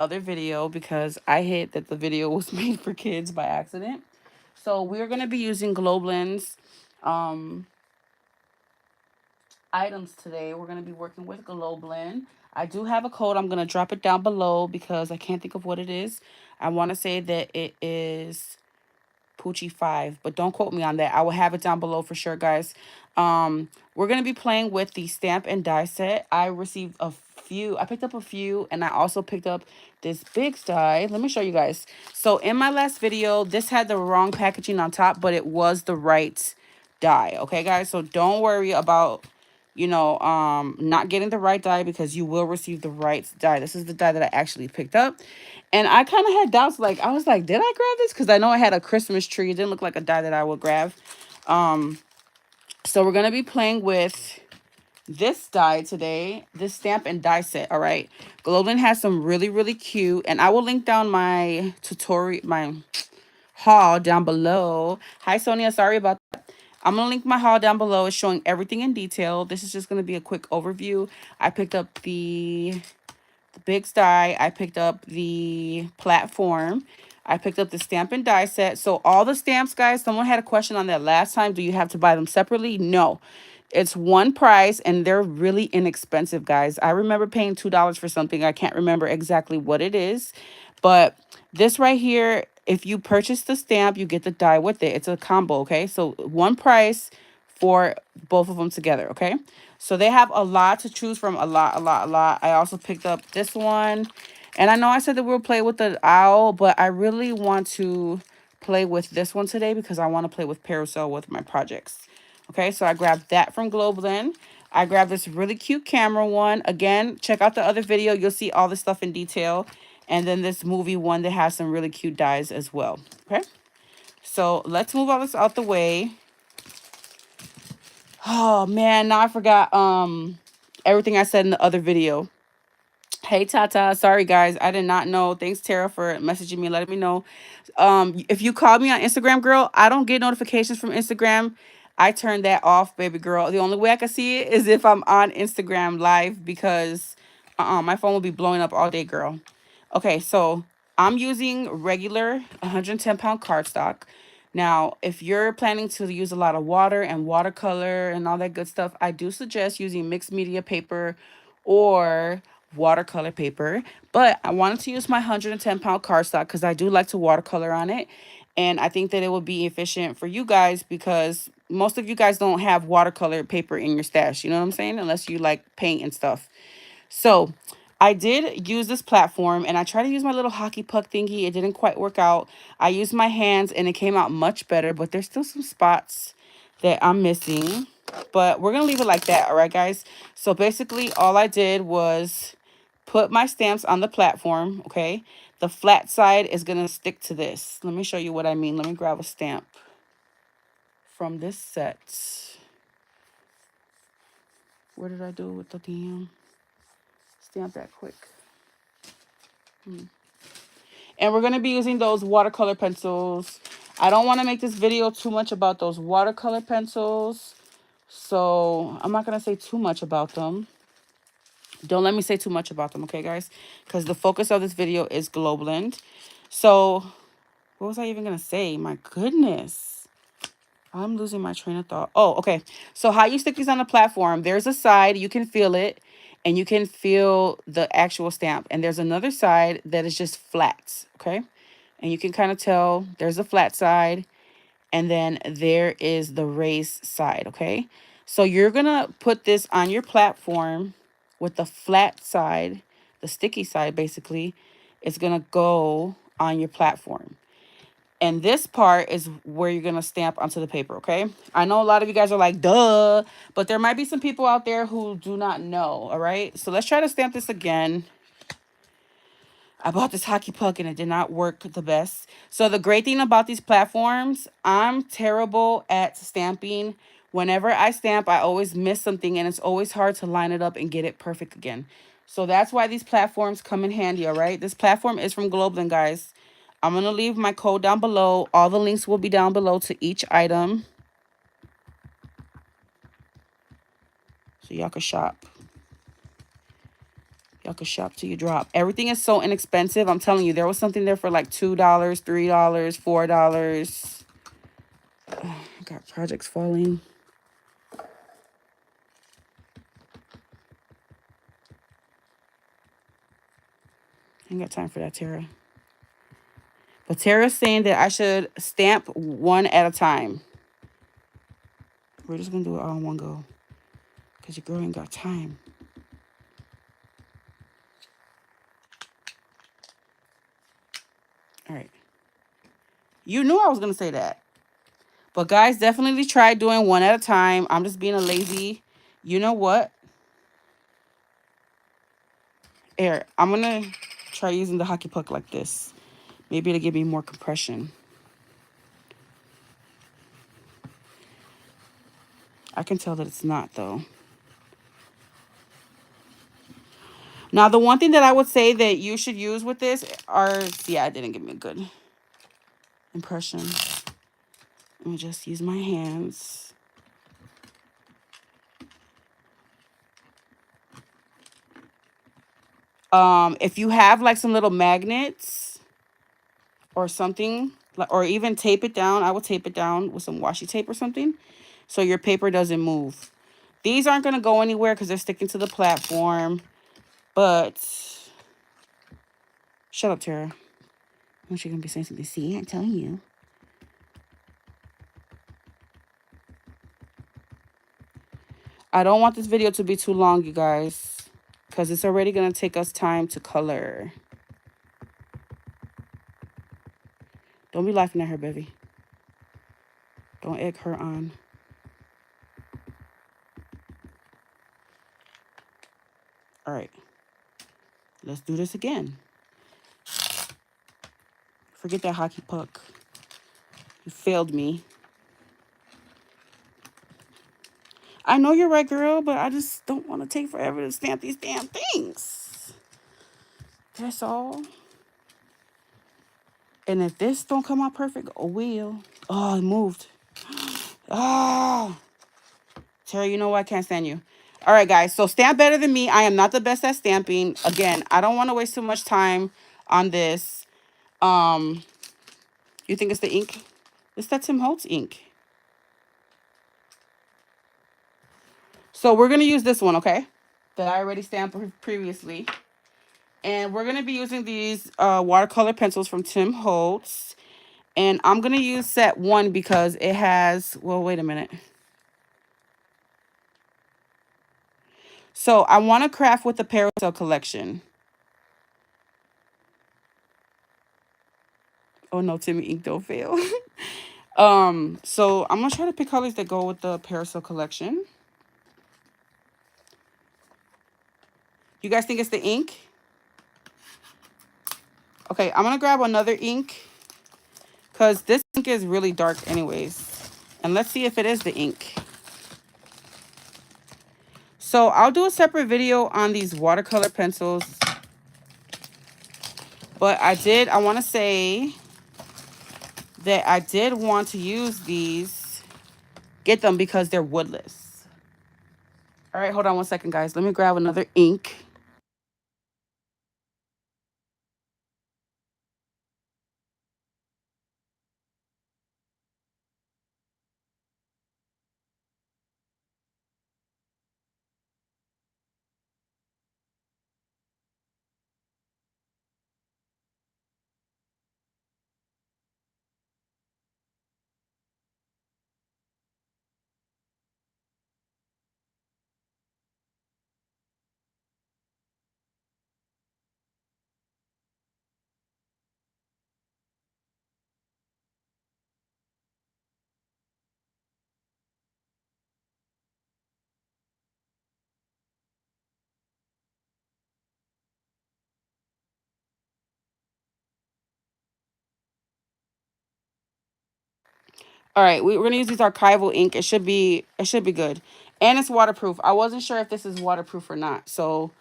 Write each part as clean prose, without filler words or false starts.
other video because I hit that the video was made for kids by accident. So we're going to be using Globeland's um, items today. We're going to be working with Globeland. I do have a code. I'm going to drop it down below because I can't think of what it is. I want to say that it is Poochie 5, but don't quote me on that. I will have it down below for sure, guys. We're going to be playing with the stamp and die set. I received a few. I picked up a few, and I also picked up this big die. Let me show you guys. So in my last video, this had the wrong packaging on top, but it was the right die. Okay, guys? So don't worry about not getting the right die because you will receive the right die. This is the die that I actually picked up. And I kind of had doubts. Like, I was like, did I grab this? Because I know I had a Christmas tree. It didn't look like a die that I would grab. So we're going to be playing with this die today, this stamp and die set. All right. Globeland has some really, really cute. And I will link down my tutorial, my haul down below. Hi, Sonia. Sorry about that. I'm going to link my haul down below. It's showing everything in detail. This is just going to be a quick overview. I picked up the big die. I picked up the platform. I picked up the stamp and die set. So all the stamps, guys, someone had a question on that last time. Do you have to buy them separately? No. It's one price, and they're really inexpensive, guys. I remember paying $2 for something. I can't remember exactly what it is. But this right here, if you purchase the stamp, you get the die with it. It's a combo, okay? So one price for both of them together, okay? So they have a lot to choose from, a lot. I also picked up this one. And I know I said that we'll play with the owl, but I really want to play with this one today because I want to play with Parasol with my projects. Okay, so I grabbed that from Globeland. I grabbed this really cute camera one. Again, check out the other video. You'll see all the stuff in detail. And then this movie one that has some really cute dies as well. Okay, so let's move all this out the way. Oh man, now I forgot everything I said in the other video. Hey Tata, sorry guys, I did not know. Thanks Tara for messaging me, letting me know. If you called me on Instagram, girl, I don't get notifications from Instagram. I turned that off, baby girl. The only way I can see it is if I'm on Instagram live because my phone will be blowing up all day, girl. Okay, so I'm using regular 110-pound cardstock. Now, if you're planning to use a lot of water and watercolor and all that good stuff, I do suggest using mixed media paper or watercolor paper. But I wanted to use my 110-pound cardstock because I do like to watercolor on it. And I think that it would be efficient for you guys because most of you guys don't have watercolor paper in your stash. You know what I'm saying? Unless you like paint and stuff. So I did use this platform and I tried to use my little hockey puck thingy. It didn't quite work out. I used my hands and it came out much better, but there's still some spots that I'm missing. But we're going to leave it like that. All right, guys. So basically all I did was put my stamps on the platform. Okay. The flat side is going to stick to this. Let me show you what I mean. Let me grab a stamp from this set. Where did I do with the damn stamp that quick? And we're going to be using those watercolor pencils. I don't want to make this video too much about those watercolor pencils. So I'm not going to say too much about them. Don't let me say too much about them, okay, guys? Because the focus of this video is Globeland. So what was I even going to say? My goodness. I'm losing my train of thought. Oh, okay. So how you stick these on the platform, there's a side, you can feel it, and you can feel the actual stamp. And there's another side that is just flat, okay? And you can kind of tell there's a flat side, and then there is the raised side, okay? So you're going to put this on your platform with the flat side, the sticky side, basically. It's going to go on your platform. And this part is where you're going to stamp onto the paper, okay? I know a lot of you guys are like, duh, but there might be some people out there who do not know, all right? So let's try to stamp this again. I bought this hockey puck and it did not work the best. So the great thing about these platforms, I'm terrible at stamping. Whenever I stamp, I always miss something and it's always hard to line it up and get it perfect again. So that's why these platforms come in handy, all right? This platform is from Globeland, guys. I'm going to leave my code down below. All the links will be down below to each item, so y'all can shop. Y'all can shop till you drop. Everything is so inexpensive. I'm telling you, there was something there for like $2, $3, $4. I got projects falling. I ain't got time for that, Tara. But Tara's saying that I should stamp one at a time. We're just going to do it all in one go. Because your girl ain't got time. All right. You knew I was going to say that. But guys, definitely try doing one at a time. I'm just being a lazy. You know what? Here, I'm going to try using the hockey puck like this. Maybe it'll give me more compression. I can tell that it's not, though. Now, the one thing that I would say that you should use with this are... Yeah, it didn't give me a good impression. Let me just use my hands. If you have like some little magnets or something, or even tape it down, I would tape it down with some washi tape or something so your paper doesn't move. These aren't going to go anywhere because they're sticking to the platform, but shut up, Tara. I'm sure you're going to be saying something. See, I'm telling you. I don't want this video to be too long, you guys, because it's already going to take us time to color. Don't be laughing at her, Bevy. Don't egg her on. All right. Let's do this again. Forget that hockey puck. You failed me. I know you're right, girl, but I just don't want to take forever to stamp these damn things. That's all. And if this don't come out perfect, it will. Oh, it moved. Ah. Terry, you know what? I can't stand you. All right, guys. So stamp better than me. I am not the best at stamping. Again, I don't want to waste too much time on this. You think it's the ink? It's that Tim Holtz ink. So we're going to use this one, okay? That I already stamped previously. And we're going to be using these watercolor pencils from Tim Holtz. And I'm going to use set 1 because it has... Well, wait a minute. So I want to craft with the Parasol collection. Oh, no, Timmy ink don't fail. So I'm going to try to pick colors that go with the Parasol collection. You guys think it's the ink? Okay, I'm going to grab another ink because this ink is really dark anyways. And let's see if it is the ink. So I'll do a separate video on these watercolor pencils. But I want to say that I did want to use these, get them because they're woodless. All right, hold on one second, guys. Let me grab another ink. All right, we're gonna use these archival ink. It should be good, and it's waterproof. I wasn't sure if this is waterproof or not, so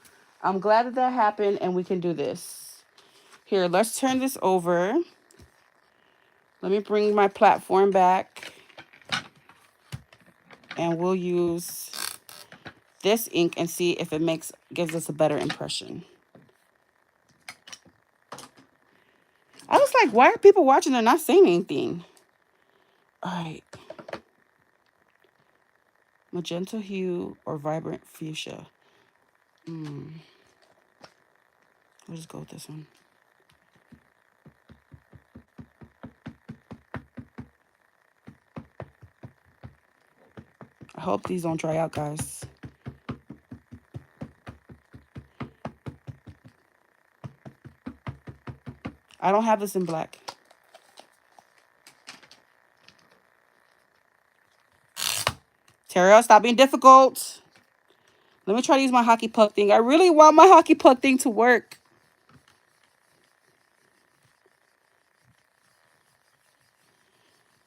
I'm glad that that happened, and we can do this. Here, let's turn this over. Let me bring my platform back, and we'll use this ink and see if it gives us a better impression. I was like, why are people watching? They're not saying anything. All right. Magenta hue or vibrant fuchsia. We'll just go with this one. I hope these don't dry out, guys. I don't have this in black. Tara, stop being difficult. Let me try to use my hockey puck thing. I really want my hockey puck thing to work.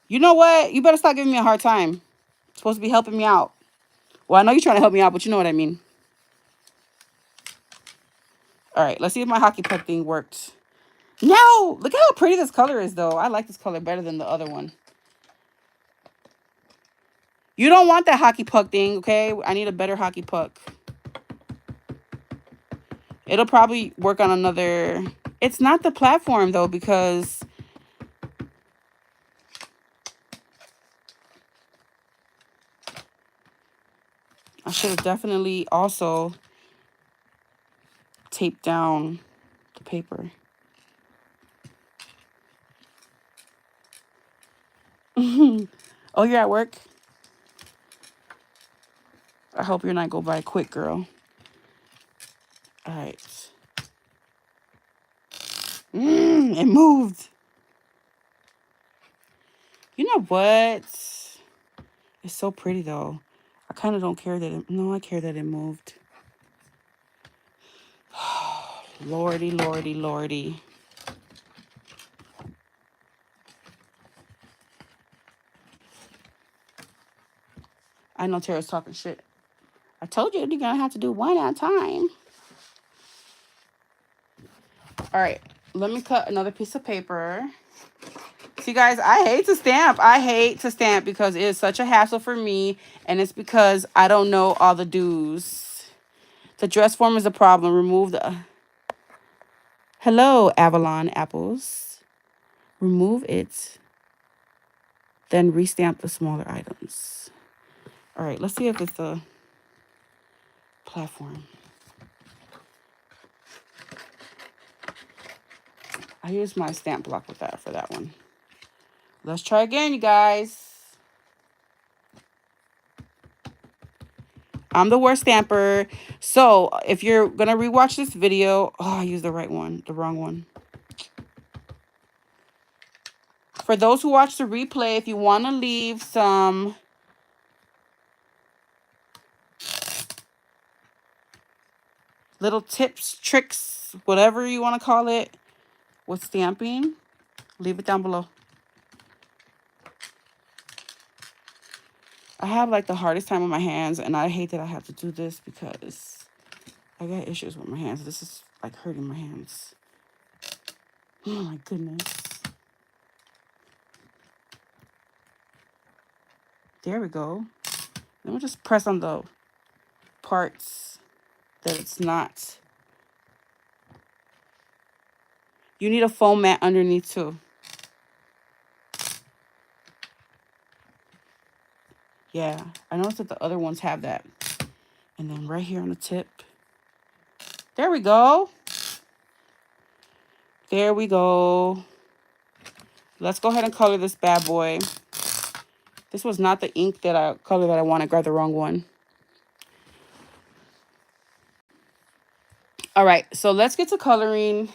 You know what? You better stop giving me a hard time. You're supposed to be helping me out. Well, I know you're trying to help me out, but you know what I mean. All right, let's see if my hockey puck thing worked. No! Look at how pretty this color is, though. I like this color better than the other one. You don't want that hockey puck thing, okay? I need a better hockey puck. It'll probably work on another... It's not the platform, though, because... I should have definitely also taped down the paper. Oh, you're at work? I hope your night go by quick, girl. All right. It moved. You know what? It's so pretty, though. I kind of don't care that it... No, I care that it moved. Lordy, lordy, lordy. I know Tara's talking shit. I told you you're going to have to do one at a time. All right. Let me cut another piece of paper. See, guys, I hate to stamp. I hate to stamp because it is such a hassle for me. And it's because I don't know all the do's. The dress form is a problem. Remove the... Hello, Avalon apples. Remove it. Then restamp the smaller items. All right, let's see if it's the platform. I used my stamp block with that for that one. Let's try again, you guys. I'm the worst stamper. So if you're going to rewatch this video... Oh, I used the right one. The wrong one. For those who watch the replay, if you want to leave some... little tips, tricks, whatever you want to call it, with stamping, leave it down below. I have like the hardest time with my hands, and I hate that I have to do this because I got issues with my hands. This is like hurting my hands. Oh my goodness. There we go. Let me just press on the parts that it's not. You need a foam mat underneath too. Yeah, I noticed that the other ones have that. And then right here on the tip. There we go. There we go. Let's go ahead and color this bad boy. This was not the ink color that I want. I grabbed the wrong one. All right, so let's get to coloring.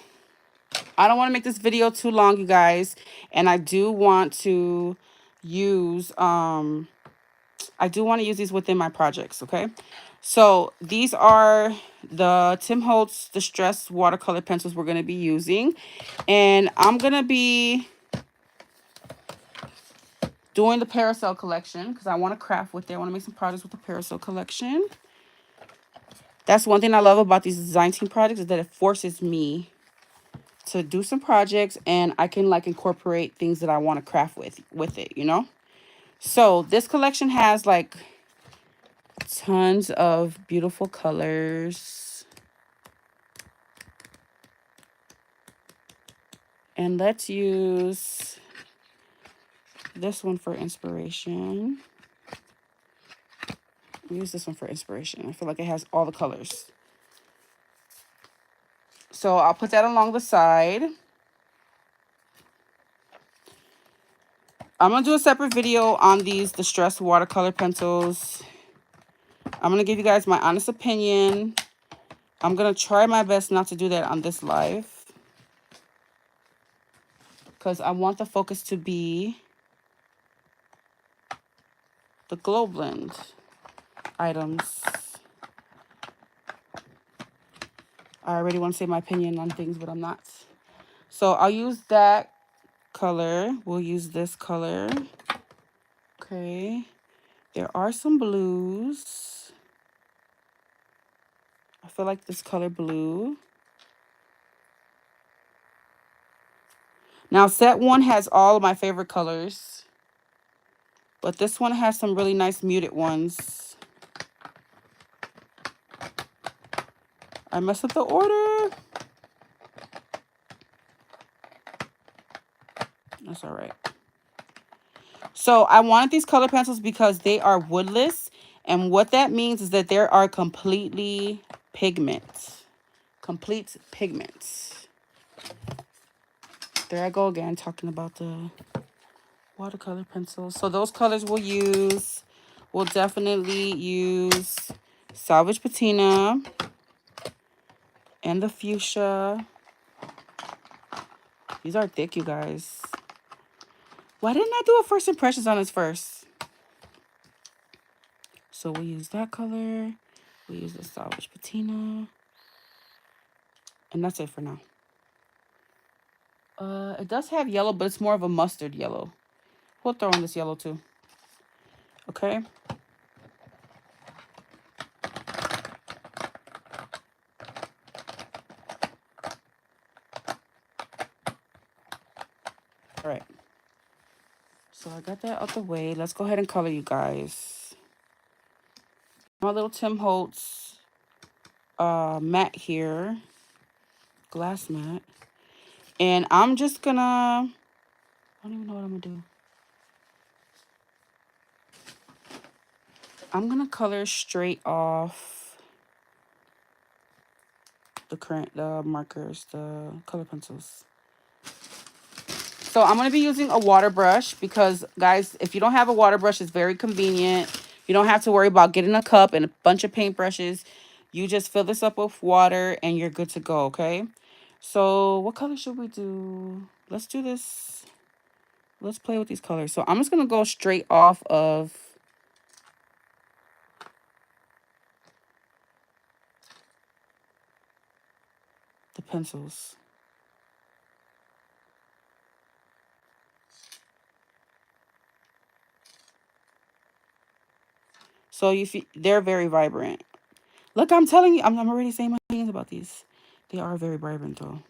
I don't want to make this video too long, you guys. And I do want to use these within my projects, okay? So these are the Tim Holtz Distress watercolor pencils we're going to be using. And I'm going to be doing the Parasol collection because I want to craft with it. I want to make some projects with the Parasol collection. That's one thing I love about these design team projects is that it forces me to do some projects and I can like incorporate things that I want to craft with it, you know? So this collection has like Tons of beautiful colors. And let's use this one for inspiration. Use this one for inspiration. I feel like it has all the colors. So I'll put that along the side. I'm going to do a separate video on these distressed watercolor pencils. I'm going to give you guys my honest opinion. I'm going to try my best not to do that on this live, because I want the focus to be the Globeland items. I already want to say my opinion on things, but I'm not. So I'll use that color. We'll use this color. Okay. There are some blues. I feel like this color blue. Now, set one has all of my favorite colors, but this one has some really nice muted ones. I messed up the order. That's all right. So I wanted these color pencils because they are woodless. And what that means is that there are completely pigments. Complete pigments. There I go again, talking about the watercolor pencils. So those colors we'll use. We'll definitely use Salvage Patina and the fuchsia. These are thick, you guys. Why didn't I do a first impressions on this first? So we'll use that color. We'll use the Salvage Patina. And that's it for now. It does have yellow, but it's more of a mustard yellow. We'll throw in this yellow too. Okay. All right. So I got that out the way. Let's go ahead and color, you guys. My little Tim Holtz matte here. Glass matte. And I'm just gonna... I don't even know what I'm gonna do. I'm gonna color straight off the markers, the color pencils. So I'm going to be using a water brush because, guys, if you don't have a water brush, it's very convenient. You don't have to worry about getting a cup and a bunch of paintbrushes. You just fill this up with water and you're good to go, okay? So what color should we do? Let's do this. Let's play with these colors. So I'm just going to go straight off of the pencils. So they're very vibrant. Look, I'm telling you, I'm already saying my opinions about these. They are very vibrant, though.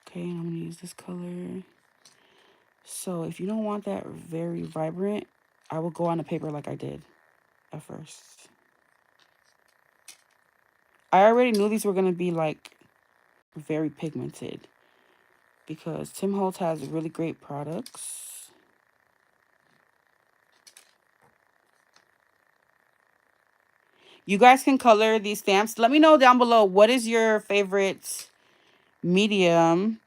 Okay, I'm going to use this color. So if you don't want that very vibrant, I will go on the paper like I did at first. I already knew these were going to be like very pigmented because Tim Holtz has really great products. You guys can color these stamps. Let me know down below, what is your favorite medium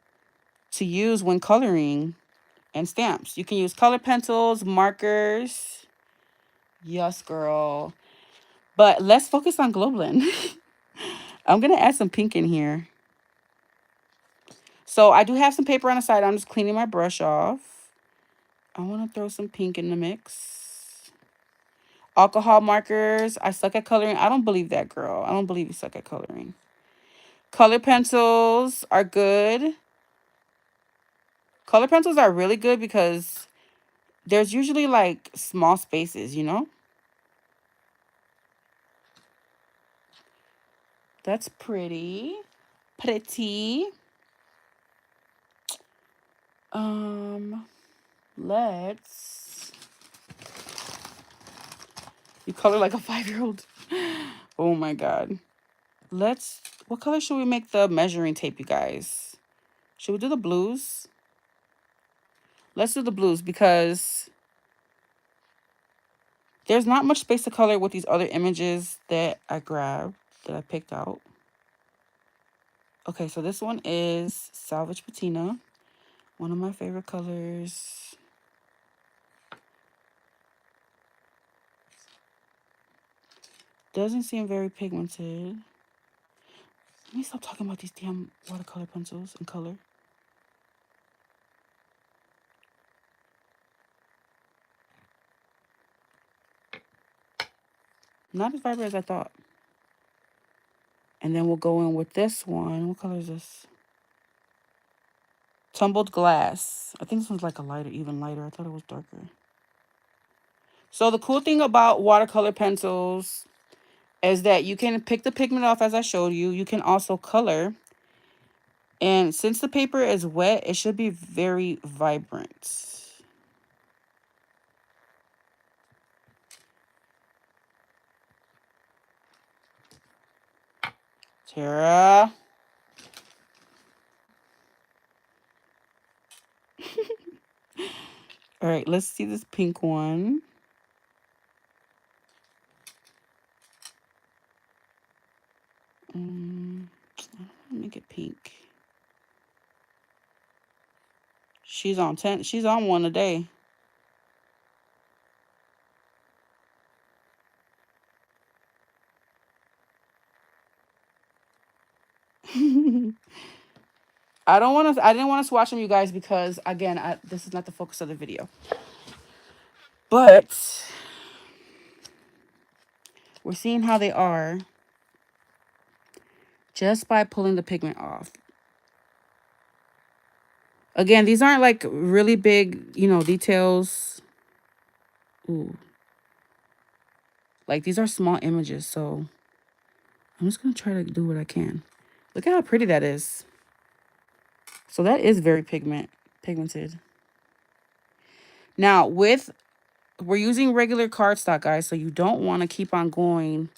to use when coloring and stamps? You can use color pencils, markers. Yes, girl. But let's focus on Globeland. I'm going to add some pink in here. So I do have some paper on the side. I'm just cleaning my brush off. I want to throw some pink in the mix. Alcohol markers. I suck at coloring. I don't believe that, girl. I don't believe you suck at coloring. Color pencils are good. Color pencils are really good because there's usually like small spaces, you know? That's pretty. Pretty. Let's You color like a 5-year-old. Oh my God. What color should we make the measuring tape, you guys? Should we do the blues? Let's do the blues because there's not much space to color with these other images that I grabbed, that I picked out. Okay, so this one is Salvage Patina, one of my favorite colors. Doesn't seem very pigmented. Let me stop talking about these damn watercolor pencils and color. Not as vibrant as I thought. And then we'll go in with this one. What color is this? Tumbled Glass. I think this one's like a lighter, even lighter. I thought it was darker. So the cool thing about watercolor pencils is that you can pick the pigment off as I showed you. You can also color. And since the paper is wet, it should be very vibrant. Tara. All right, let's see this pink one. I don't want to make it pink. She's on 10. She's on one a day. I didn't want to swatch them, you guys, because again, this is not the focus of the video. But we're seeing how they are just by pulling the pigment off. Again, these aren't like really big, details. Ooh. Like these are small images, so I'm just going to try to do what I can. Look at how pretty that is. So that is very pigmented. Now, we're using regular cardstock, guys, so you don't want to keep on going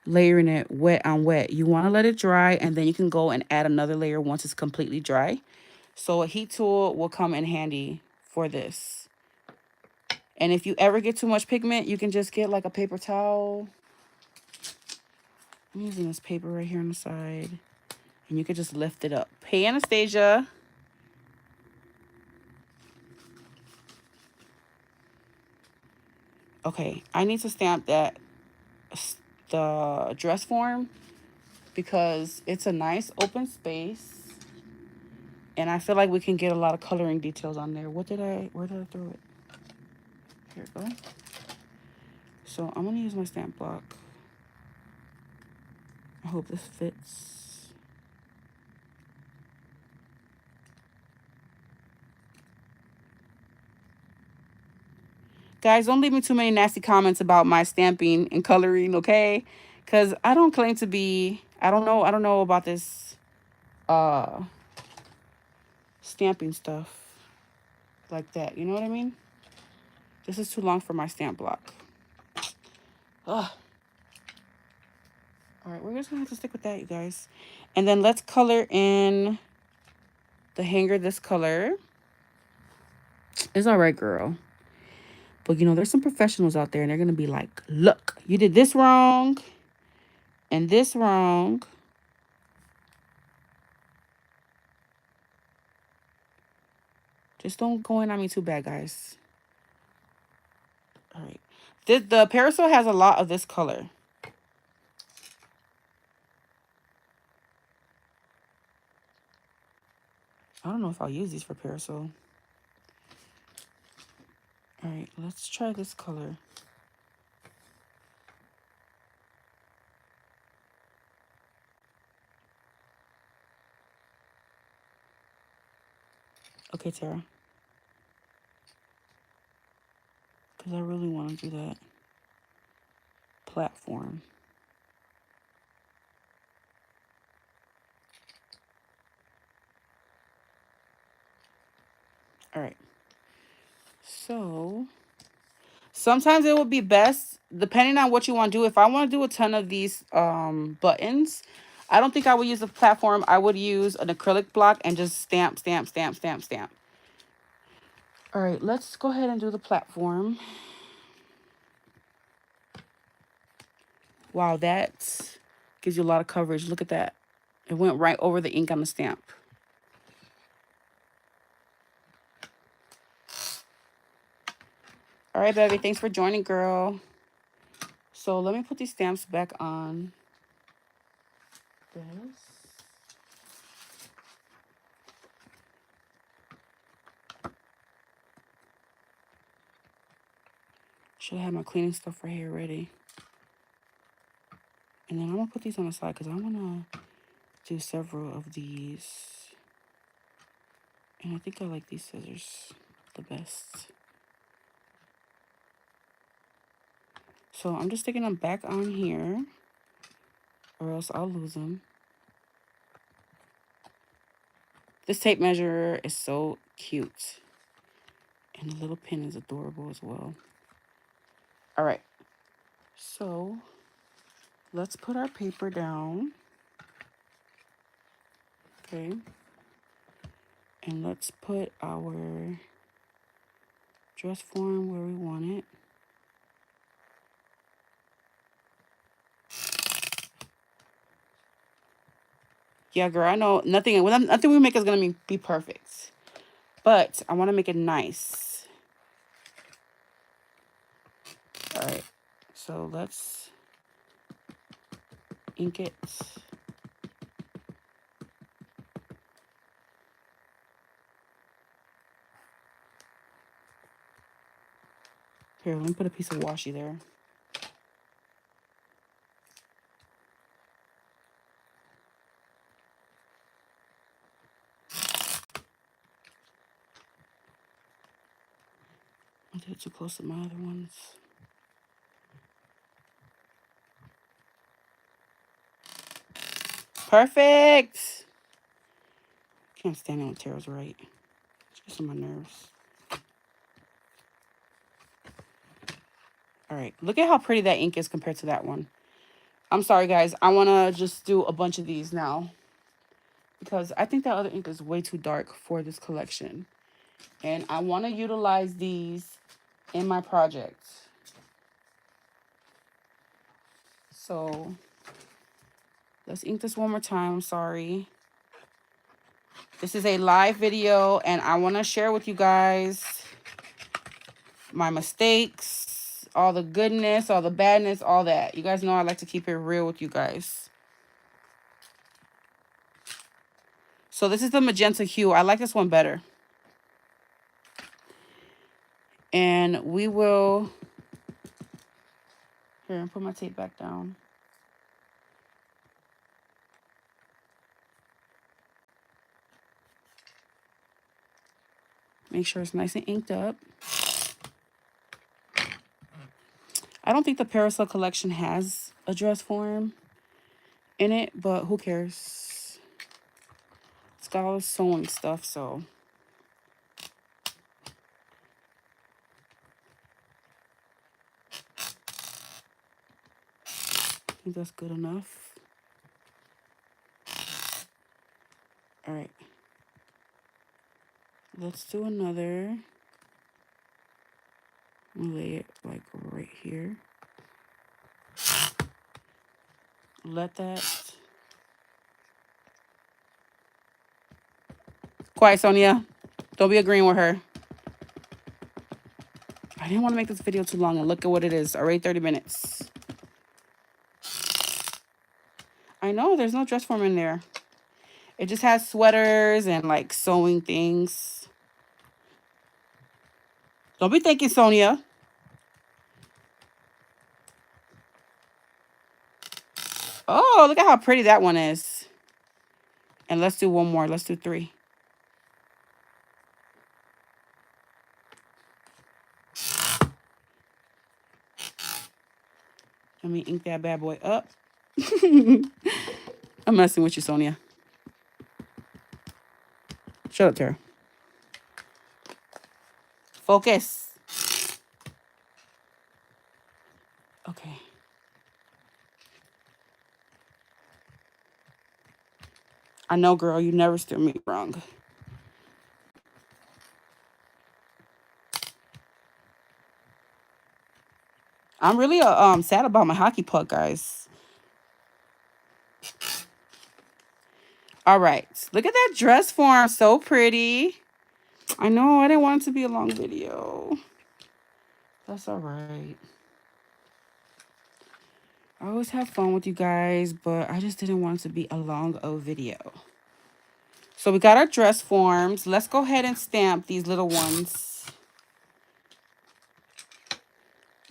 layering it wet on wet. You want to let it dry, and then you can go and add another layer once it's completely dry. So a heat tool will come in handy for this. And if you ever get too much pigment, you can just get like a paper towel. I'm using this paper right here on the side. And you can just lift it up. Hey, Anastasia. Okay, I need to stamp the dress form because it's a nice open space. And I feel like we can get a lot of coloring details on there. Where did I throw it? Here we go. So I'm gonna use my stamp block. I hope this fits. Guys, don't leave me too many nasty comments about my stamping and coloring, okay? Because I don't claim to be, I don't know about this stamping stuff like that. You know what I mean? This is too long for my stamp block. Ugh. All right, we're just gonna have to stick with that, you guys. And then let's color in the hanger this color. It's all right, girl. But there's some professionals out there and they're gonna be like, look, you did this wrong and this wrong. Just don't go in on me too bad, guys. All right. The parasol has a lot of this color. I don't know if I'll use these for parasol. All right, let's try this color. Okay, Tara. Because I really want to do that platform. All right. So Sometimes it would be best, depending on what you want to do. If I want to do a ton of these buttons, I don't think I would use a platform. I would use an acrylic block and just stamp, stamp, stamp, stamp, stamp. All right, let's go ahead and do the platform. Wow, that gives you a lot of coverage. Look at that. It went right over the ink on the stamp. All right, baby. Thanks for joining, girl. So let me put these stamps back on this. Should have had my cleaning stuff right here ready. And then I'm going to put these on the side because I want to do several of these. And I think I like these scissors the best. So I'm just sticking them back on here, or else I'll lose them. This tape measure is so cute. And the little pin is adorable as well. All right. So let's put our paper down. Okay. And let's put our dress form where we want it. Yeah, girl, I know nothing we make is gonna be perfect. But I want to make it nice. All right. So let's ink it. Here, let me put a piece of washi there. I did it too close to my other ones. Perfect. Can't stand it when Tara's right. It's just on my nerves. All right. Look at how pretty that ink is compared to that one. I'm sorry, guys. I want to just do a bunch of these now, because I think that other ink is way too dark for this collection. And I want to utilize these in my project. So let's ink this one more time. I'm sorry. This is a live video, and I want to share with you guys my mistakes, all the goodness, all the badness, all that. You guys know I like to keep it real with you guys. So this is the magenta hue. I like this one better. And we will... Here, put my tape back down. Make sure it's nice and inked up. I don't think the Parasol collection has a dress form in it, but who cares? It's got all the sewing stuff, so... I think that's good enough. All right. Let's do another. I'll lay it like right here. Let that... Quiet, Sonia. Don't be agreeing with her. I didn't want to make this video too long, and look at what it is. Already 30 minutes. I know, there's no dress form in there. It just has sweaters and like sewing things. Don't be thinking, Sonia. Oh, look at how pretty that one is. And let's do one more. Let's do 3. Let me ink that bad boy up. I'm messing with you, Sonia. Shut up, Tara. Focus. Okay. I know, girl, you never steer me wrong. I'm really sad about my hockey puck, guys. All right. Look at that dress form. So pretty. I know. I didn't want it to be a long video. That's all right. I always have fun with you guys, but I just didn't want it to be a long video. So we got our dress forms. Let's go ahead and stamp these little ones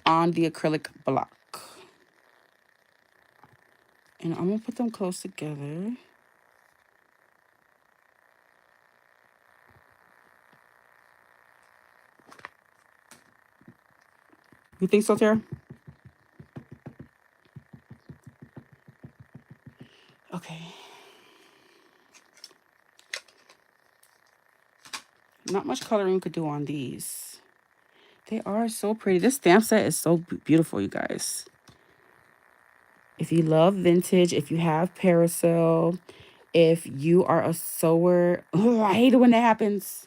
on the acrylic block. And I'm going to put them close together. You think so, Tara? Okay. Not much coloring we could do on these. They are so pretty. This stamp set is so beautiful, you guys. If you love vintage, if you have parasol, if you are a sewer, oh, I hate it when that happens.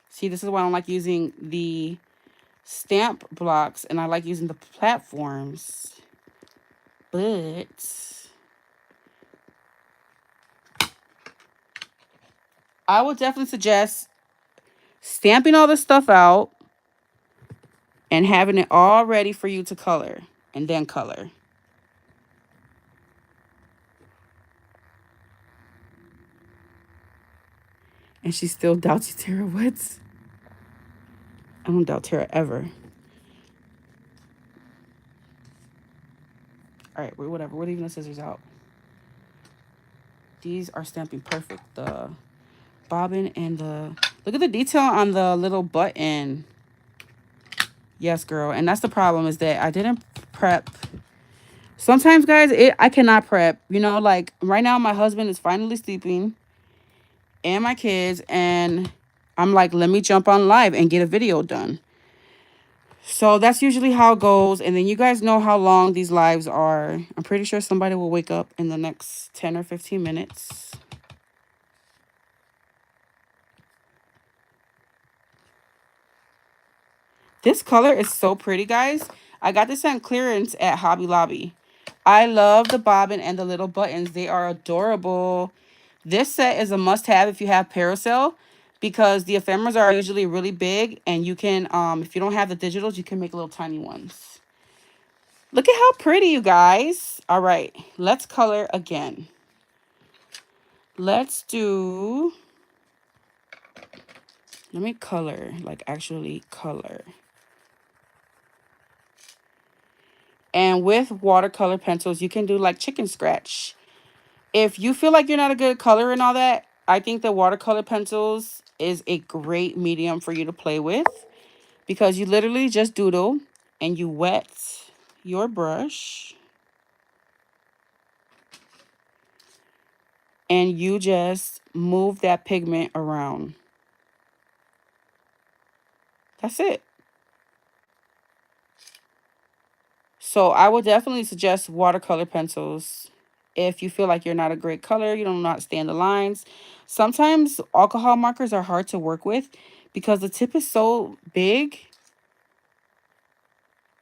See, this is why I don't like using the stamp blocks and I like using the platforms. But I would definitely suggest stamping all this stuff out and having it all ready for you to color and then color. And she still doubts you, Tara. What? I don't doubt Tara ever. All right, whatever. We're leaving the scissors out. These are stamping perfect. The bobbin and the... Look at the detail on the little button. Yes, girl. And that's the problem is that I didn't prep. Sometimes, guys, I cannot prep. You know, like right now my husband is finally sleeping and my kids. And I'm like, let me jump on live and get a video done. So that's usually how it goes. And then you guys know how long these lives are. I'm pretty sure somebody will wake up in the next 10 or 15 minutes. This color is so pretty, guys. I got this on clearance at Hobby Lobby. I love the bobbin and the little buttons. They are adorable. This set is a must-have if you have parasol because the ephemeras are usually really big and you can, if you don't have the digitals, you can make little tiny ones. Look at how pretty, you guys. All right, let's color again. Let's do, let me color, like actually color. And with watercolor pencils, you can do like chicken scratch. If you feel like you're not a good color and all that, I think the watercolor pencils is a great medium for you to play with because you literally just doodle and you wet your brush and you just move that pigment around. That's it. So I would definitely suggest watercolor pencils if you feel like you're not a great color, you don't know how to stand the lines. Sometimes alcohol markers are hard to work with because the tip is so big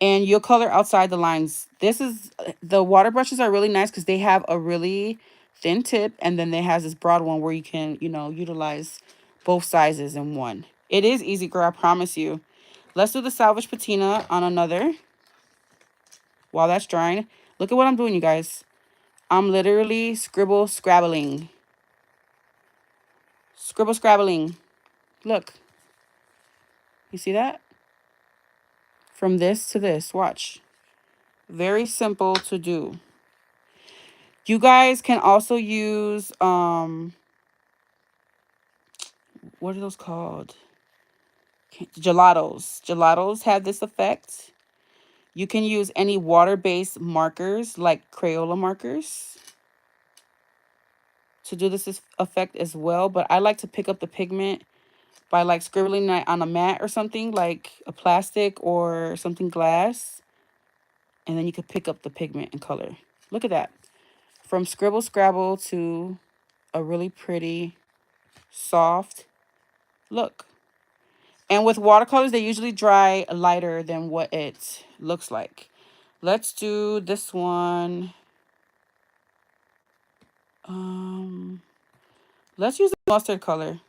and you'll color outside the lines. The water brushes are really nice because they have a really thin tip and then they has this broad one where you can, utilize both sizes in one. It is easy, girl, I promise you. Let's do the salvage patina on another while that's drying. Look at what I'm doing, you guys. I'm literally scrabbling. Scribble scrabbling. Look. You see that? From this to this. Watch. Very simple to do. You guys can also use what are those called? Gelatos. Gelatos have this effect. You can use any water-based markers like Crayola markers to do this effect as well. But I like to pick up the pigment by like scribbling it on a mat or something, like a plastic or something glass. And then you could pick up the pigment and color. Look at that. From scribble scrabble to a really pretty, soft look. And with watercolors, they usually dry lighter than what it looks like. Let's do this one. Let's use the mustard color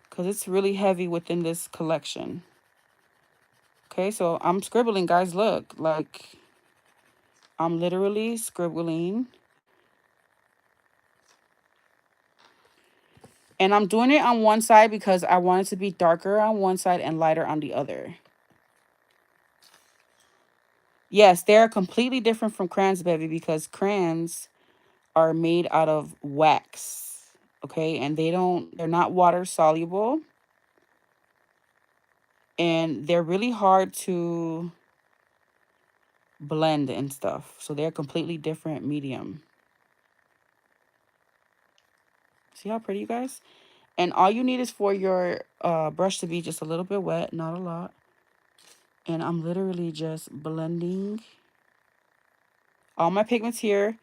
because it's really heavy within this collection. Okay, so I'm scribbling, guys. Look, like I'm literally scribbling. And I'm doing it on one side because I want it to be darker on one side and lighter on the other. Yes, they're completely different from crayons, baby, because crayons are made out of wax. Okay, and they're not water soluble. And they're really hard to blend and stuff. So they're completely different medium. See how pretty, you guys? And all you need is for your brush to be just a little bit wet, not a lot. And I'm literally just blending all my pigments here.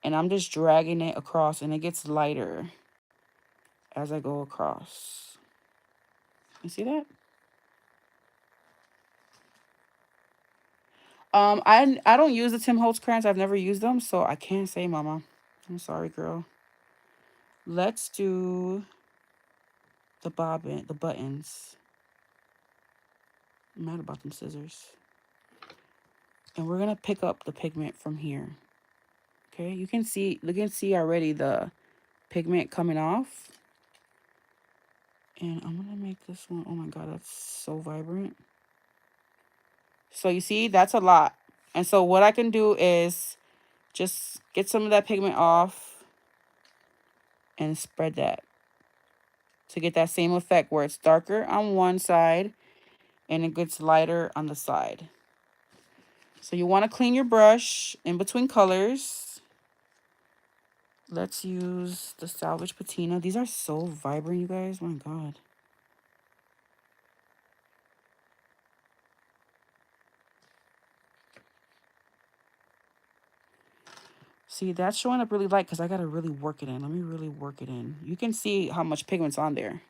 And I'm just dragging it across. And it gets lighter as I go across. You see that? I don't use the Tim Holtz crayons. I've never used them. So I can't say, mama. I'm sorry, girl. Let's do the buttons. I'm mad about them scissors. And we're going to pick up the pigment from here. Okay, you can see already the pigment coming off. And I'm going to make this one, oh my God, that's so vibrant. So you see, that's a lot. And so what I can do is just get some of that pigment off and spread that to get that same effect where it's darker on one side and it gets lighter on the side. So you want to clean your brush in between colors. Let's use the Salvage Patina. These are so vibrant, you guys. My God. See, that's showing up really light because I got to really work it in. Let me really work it in. You can see how much pigment's on there.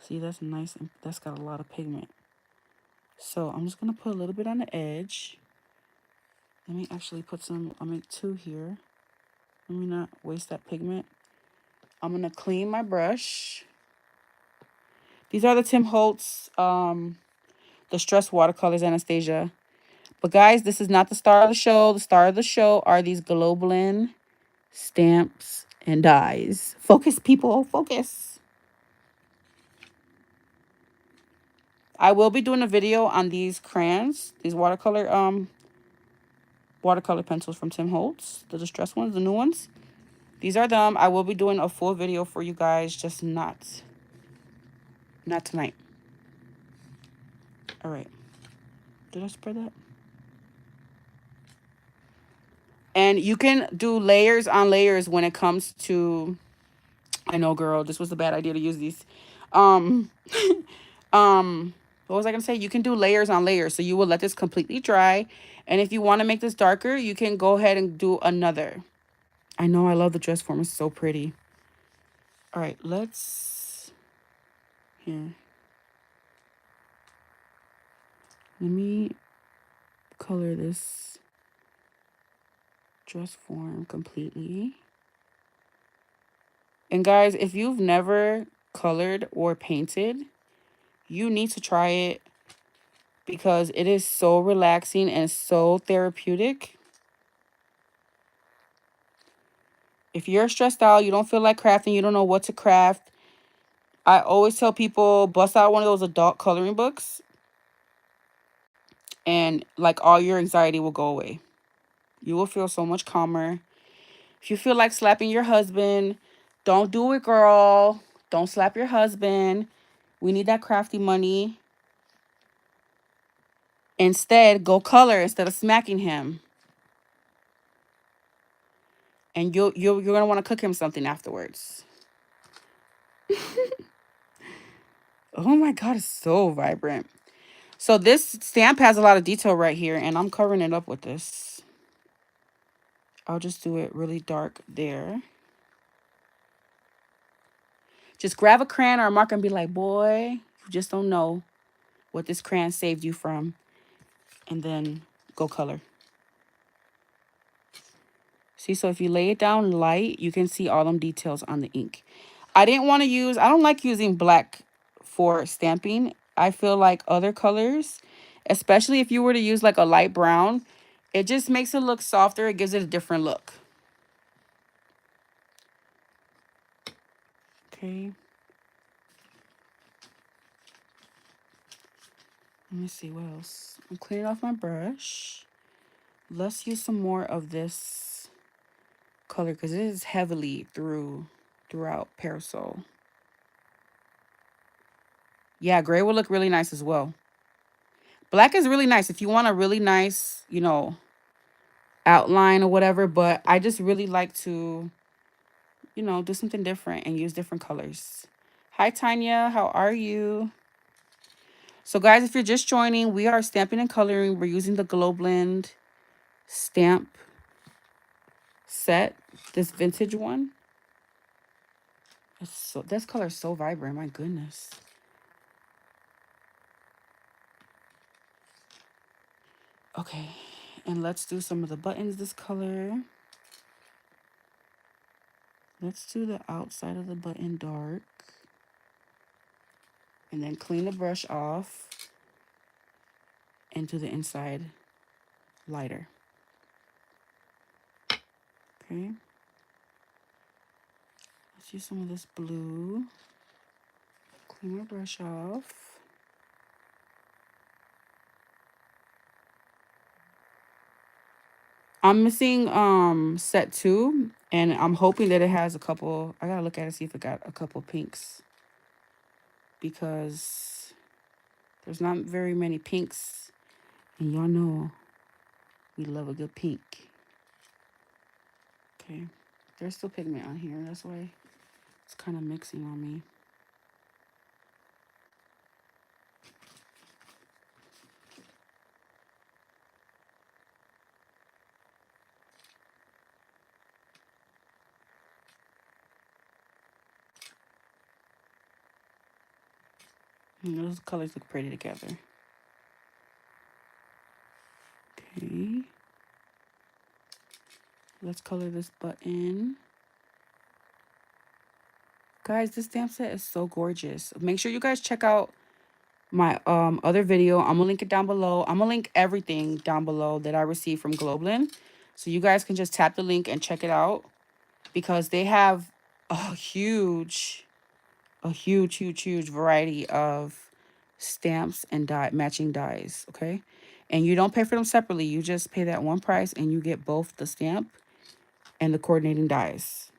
See, that's nice. And that's got a lot of pigment. So I'm just going to put a little bit on the edge. Let me actually put some, I'll make 2 here. Let me not waste that pigment. I'm going to clean my brush. These are the Tim Holtz, the Stress Watercolors, Anastasia. But guys, this is not the star of the show. The star of the show are these Globeland stamps and dies. Focus, people, focus. I will be doing a video on these crayons, these watercolor pencils from Tim Holtz, the distress ones, the new ones. These are them. I will be doing a full video for you guys, just not tonight. All right. Did I spread that? And you can do layers on layers when it comes to, I know, girl, this was a bad idea to use these. Um, what was I going to say? You can do layers on layers. So you will let this completely dry. And if you want to make this darker, you can go ahead and do another. I know, I love the dress form. It's so pretty. All right, let's, here. Let me color this dress form completely. And guys, if you've never colored or painted, you need to try it because it is so relaxing and so therapeutic. If you're stressed out, you don't feel like crafting, you don't know what to craft, I always tell people, bust out one of those adult coloring books and like all your anxiety will go away. You will feel so much calmer. If you feel like slapping your husband, don't do it, girl. Don't slap your husband. We need that crafty money. Instead, go color instead of smacking him. And you're gonna want to cook him something afterwards. Oh my god, it's so vibrant. So this stamp has a lot of detail right here, and I'm covering it up with this. I'll just do it really dark there. Just grab a crayon or a marker and be like, boy, you just don't know what this crayon saved you from. And then go color. See, so if you lay it down light, you can see all them details on the ink. I don't like using black for stamping. I feel like other colors, especially if you were to use like a light brown, it just makes it look softer. It gives it a different look. Okay. Let me see what else. I'm cleaning off my brush. Let's use some more of this color because it is heavily throughout Parasol. Yeah, gray will look really nice as well. Black is really nice if you want a really nice, outline or whatever, but I just really like to, do something different and use different colors. Hi, Tanya. How are you? So, guys, if you're just joining, we are stamping and coloring. We're using the Globeland stamp set, this vintage one. This color is so vibrant. My goodness. Okay, and let's do some of the buttons this color. Let's do the outside of the button dark. And then clean the brush off and do the inside lighter. Okay. Let's use some of this blue. Clean my brush off. I'm missing set 2, and I'm hoping that it has a couple. I gotta look at it, see if it got a couple pinks, because there's not very many pinks, and y'all know we love a good pink. Okay, there's still pigment on here, that's why it's kind of mixing on me. Those colors look pretty together. Okay. Let's color this button. Guys, this stamp set is so gorgeous. Make sure you guys check out my other video. I'm gonna link it down below. I'm gonna link everything down below that I received from Globeland. So you guys can just tap the link and check it out, because they have a huge variety of stamps and matching dies, okay? And you don't pay for them separately. You just pay that one price and you get both the stamp and the coordinating dies.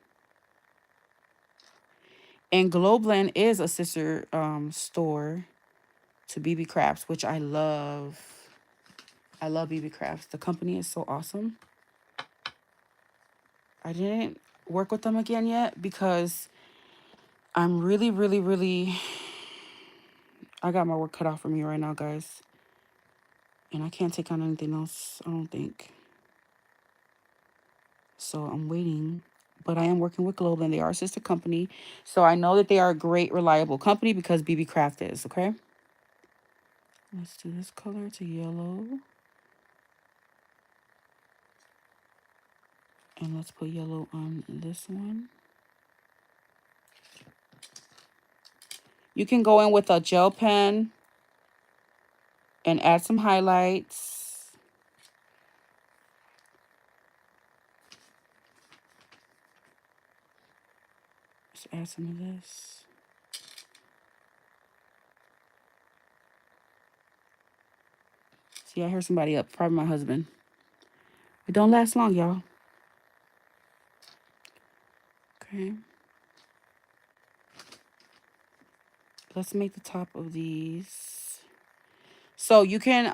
And Globeland is a sister store to BB Crafts, which I love. I love BB Crafts. The company is so awesome. I didn't work with them again yet because I'm really, I got my work cut off for me right now, guys. And I can't take on anything else, I don't think. So I'm waiting. But I am working with Globeland. They are a sister company. So I know that they are a great, reliable company because BB Craft is, okay? Let's do this color to yellow. And let's put yellow on this one. You can go in with a gel pen and add some highlights. Let's add some of this. See, I hear somebody up. Probably my husband. It don't last long, y'all. Okay. Let's make the top of these. So you can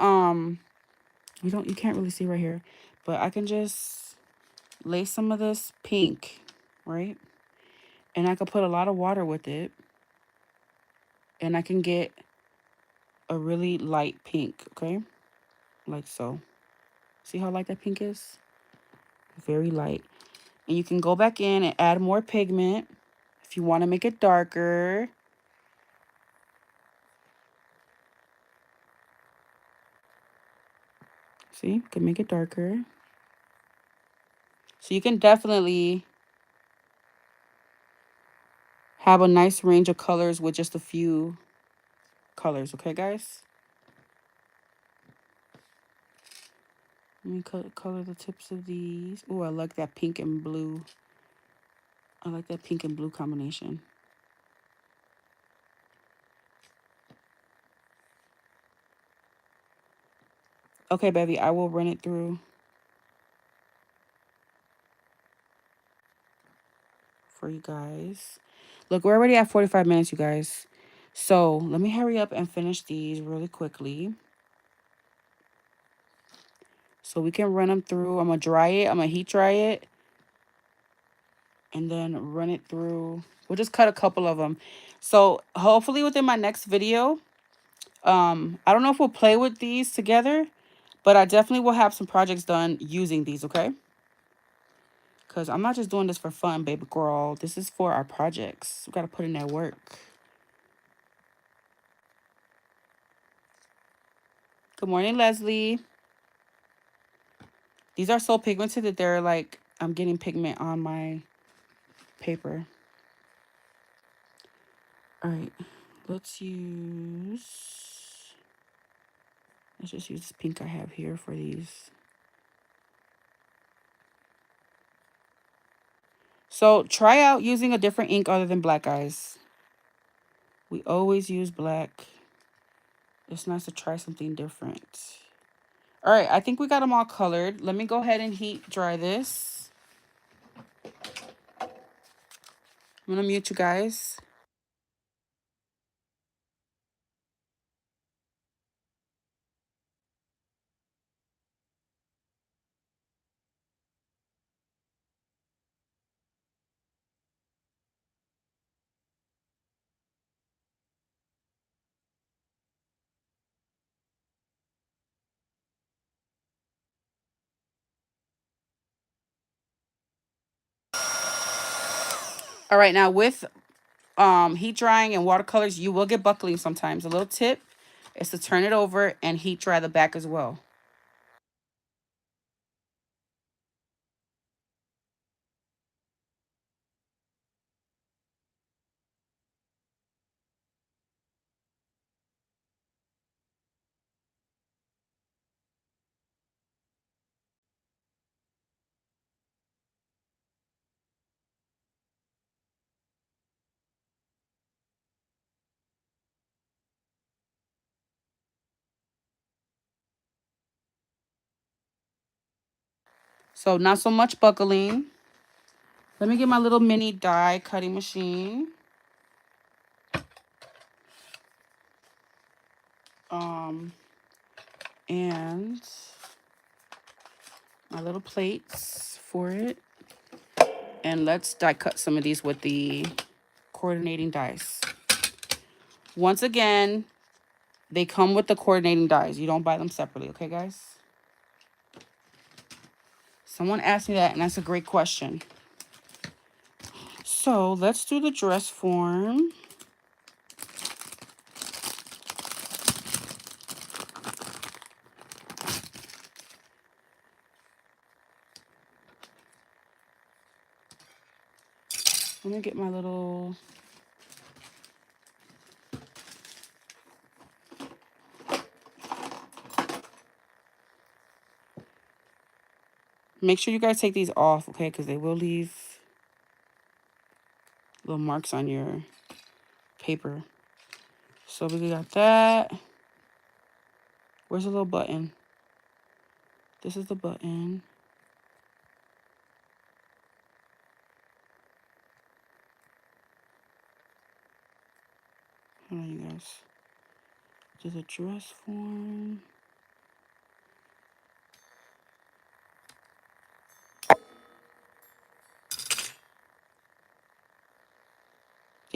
you can't really see right here, but I can just lay some of this pink, right? And I could put a lot of water with it. And I can get a really light pink, okay? Like so. See how light that pink is? Very light. And you can go back in and add more pigment if you want to make it darker. See, you can make it darker. So you can definitely have a nice range of colors with just a few colors, okay, guys? Let me color the tips of these. Oh, I like that pink and blue. I like that pink and blue combination. Okay, baby, I will run it through for you guys. Look, we're already at 45 minutes, you guys. So let me hurry up and finish these really quickly, so we can run them through. I'm going to dry it. I'm going to heat dry it. And then run it through. We'll just cut a couple of them. So hopefully within my next video, I don't know if we'll play with these together, but I definitely will have some projects done using these, okay? Because I'm not just doing this for fun, baby girl. This is for our projects. We got to put in that work. Good morning, Leslie. These are so pigmented that they're like, I'm getting pigment on my paper. All right, let's just use this pink I have here for these. So try out using a different ink other than black, guys. We always use black. It's nice to try something different. All right, I think we got them all colored. Let me go ahead and heat dry this. I'm gonna mute you guys. All right, now with heat drying and watercolors, you will get buckling sometimes. A little tip is to turn it over and heat dry the back as well. So not so much buckling. Let me get my little mini die cutting machine. And my little plates for it. And let's die cut some of these with the coordinating dies. Once again, they come with the coordinating dies. You don't buy them separately, okay, guys? Someone asked me that, and that's a great question. So let's do the dress form. Let me get my little... Make sure you guys take these off, okay? Because they will leave little marks on your paper. So we got that. Where's the little button? This is the button. Hold on, you guys. Do the dress form.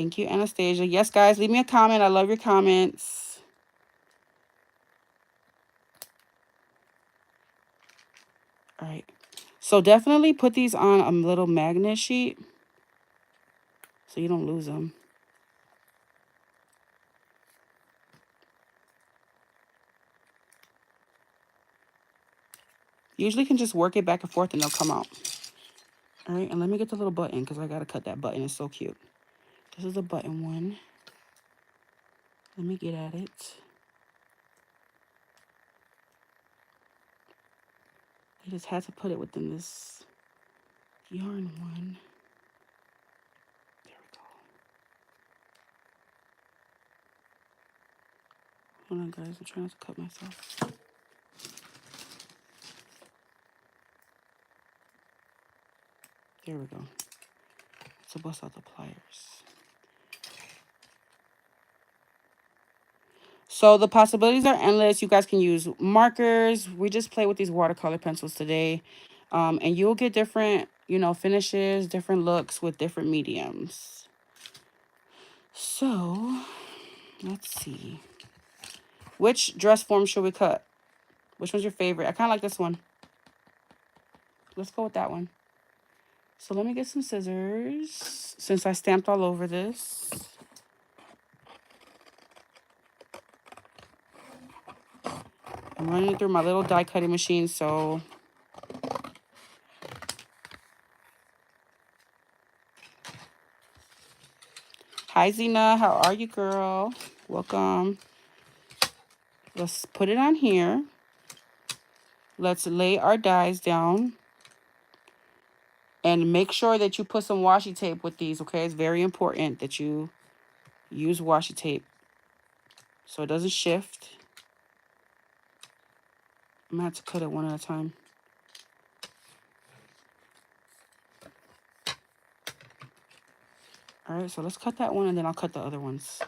Thank you, Anastasia. Yes, guys, leave me a comment. I love your comments. All right. So definitely put these on a little magnet sheet so you don't lose them. Usually can just work it back and forth and they'll come out. All right, and let me get the little button because I got to cut that button. It's so cute. This is the button one. Let me get at it. I just had to put it within this yarn one. There we go. Hold on, guys. I'm trying not to cut myself. There we go. So bust out the pliers. So the possibilities are endless. You guys can use markers. We just play with these watercolor pencils today. And you'll get different, you know, finishes, different looks with different mediums. So let's see. Which dress form should we cut? Which one's your favorite? I kind of like this one. Let's go with that one. So let me get some scissors since I stamped all over this. I'm running it through my little die cutting machine, so hi Zena, how are you, girl? Welcome. Let's put it on here. Let's lay our dies down. And make sure that you put some washi tape with these, okay? It's very important that you use washi tape so it doesn't shift. I'm gonna have to cut it one at a time. All right, so let's cut that one and then I'll cut the other ones.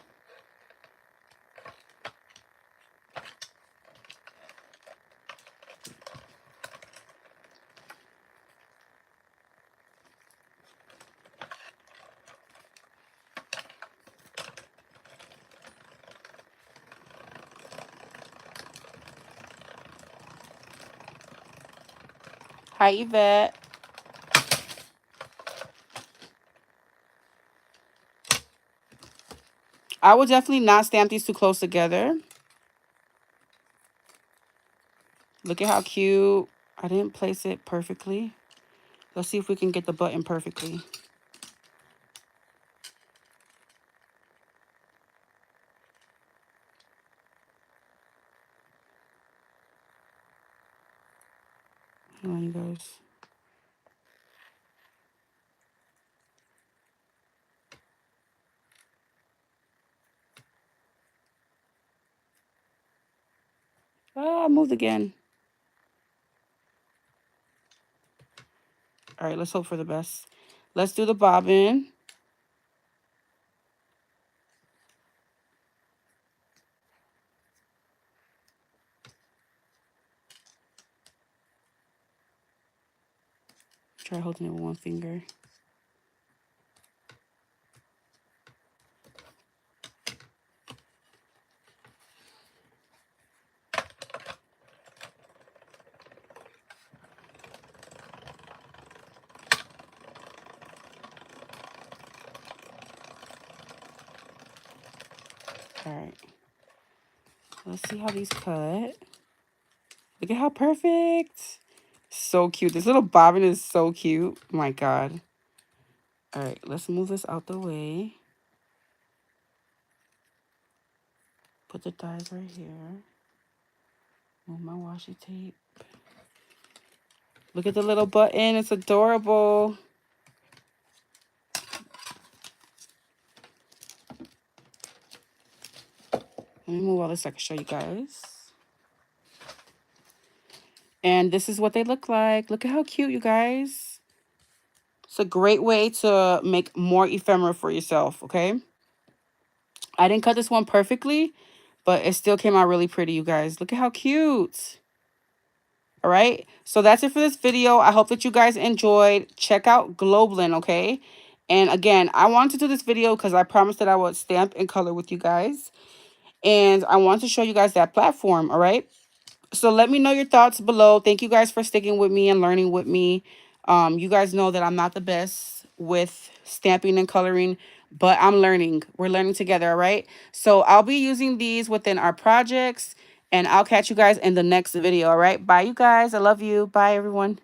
Hi, Yvette. I would definitely not stamp these too close together. Look at how cute. I didn't place it perfectly. Let's see if we can get the button perfectly. Hang on, you guys. Ah, I moved again. All right, let's hope for the best. Let's do the bobbin. Try holding it with one finger. All right. Let's see how these cut. Look at how perfect. So cute. This little bobbin is so cute. Oh my God. All right, let's move this out the way. Put the dies right here. Move my washi tape. Look at the little button. It's adorable. Let me move all this so I can show you guys. And this is what they look like. Look at how cute, you guys. It's a great way to make more ephemera for yourself, okay? I didn't cut this one perfectly, but it still came out really pretty, you guys. Look at how cute. All right, so that's it for this video. I hope that you guys enjoyed. Check out Globeland, okay? And again, I wanted to do this video because I promised that I would stamp and color with you guys. And I want to show you guys that platform, all right? So let me know your thoughts below. Thank you guys for sticking with me and learning with me. You guys know that I'm not the best with stamping and coloring, but I'm learning. We're learning together, all right? So I'll be using these within our projects, and I'll catch you guys in the next video, all right? Bye, you guys. I love you. Bye, everyone.